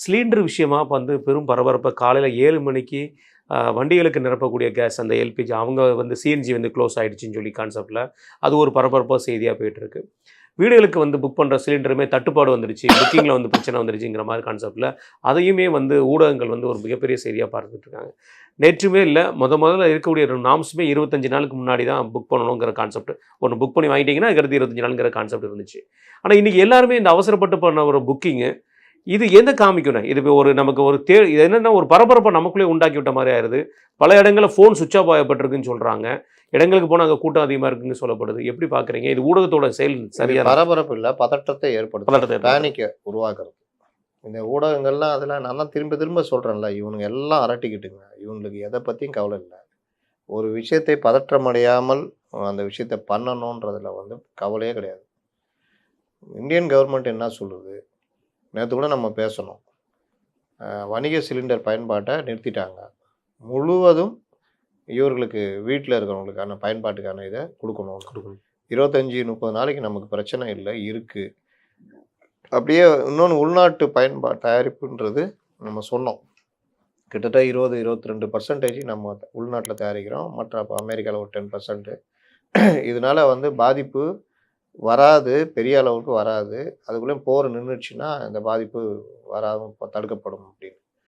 Cylinder விஷயமா இப்போ வந்து பெரும் பரபரப்பா காலையில் 7 மணிக்கு வண்டிகளுக்கு நிரப்பக்கூடிய கேஸ் அந்த எல்பிஜி அவங்க வந்து சிஎன்ஜி வந்து க்ளோஸ் ஆகிடுச்சின்னு சொல்லி கான்செப்டில் அது ஒரு பரபரப்பாக செய்தியாக போயிட்டுருக்கு. வீடுகளுக்கு வந்து புக் பண்ணுற சிலிண்டருமே தட்டுப்பாடு வந்துடுச்சு, புக்கிங்கில் வந்து பிரச்சனை வந்துடுச்சுங்கிற மாதிரி கான்செப்டில் அதையுமே வந்து ஊடகங்கள் வந்து ஒரு மிகப்பெரிய செய்தியாக பார்த்துட்ருக்காங்க. நேற்றுமே இல்லை, முதல்ல இருக்கக்கூடிய நாம்ஸுமே 25 நாளுக்கு முன்னாடி தான் புக் பண்ணணுங்கிற கான்செப்ட். ஒன்று புக் பண்ணி வாங்கிட்டீங்கன்னா அதுக்கடுத்து 25 நாளுங்கிற கான்செப்ட் இருந்துச்சு. ஆனால் இன்றைக்கி எல்லாருமே இந்த அவசரப்பட்டு பண்ண ஒரு புக்கிங்கு இது எதை காமிக்கணும்? இது ஒரு நமக்கு ஒரு இது என்னென்னா ஒரு பரபரப்பை நமக்குள்ளே உண்டாக்கி விட்ட மாதிரி ஆயிடுது. பல இடங்களில் ஃபோன் சுவிட்ச் ஆஃப் ஆகப்பட்டிருக்குன்னு சொல்கிறாங்க. இடங்களுக்கு போனால் அங்கே கூட்டம் அதிகமாக இருக்குன்னு சொல்லப்படுது. எப்படி பார்க்குறீங்க? இது ஊடகத்தோட செயல் சரியான பரபரப்பு இல்லை, பதட்டத்தை ஏற்படுத்தும், பேனிக்கை உருவாக்குறது. இந்த ஊடகங்கள்லாம் அதில் நான் தான் திரும்ப திரும்ப சொல்கிறேன்ல, இவனுங்க எல்லாம் அரட்டிக்கிட்டுங்க. இவங்களுக்கு எதை பற்றியும் கவலை இல்லை. ஒரு விஷயத்தை பதற்றமடையாமல் அந்த விஷயத்தை பண்ணணுன்றதுல வந்து கவலையே கிடையாது. இந்தியன் கவர்மெண்ட் என்ன சொல்லுது? நேற்று கூட நம்ம பேசணும். வணிக சிலிண்டர் பயன்பாட்டை நிறுத்திட்டாங்க. முழுவதும் இவர்களுக்கு வீட்டில் இருக்கிறவங்களுக்கான பயன்பாட்டுக்கான இதை கொடுக்கணும். 25-30 நாளைக்கு நமக்கு பிரச்சனை இல்லை, இருக்குது. அப்படியே இன்னொன்று உள்நாட்டு தயாரிப்புன்றது நம்ம சொன்னோம். கிட்டத்தட்ட 20-22% நம்ம உள்நாட்டில் தயாரிக்கிறோம். மற்ற இப்போ அமெரிக்காவில் ஒரு 10%. இதனால் வந்து பாதிப்பு வராது, பெரிய அளவுக்கு வராது. அதுக்குள்ளேயும் போர் நின்றுச்சுன்னா இந்த பாதிப்பு வராமல் தடுக்கப்படும் அப்படின்னு.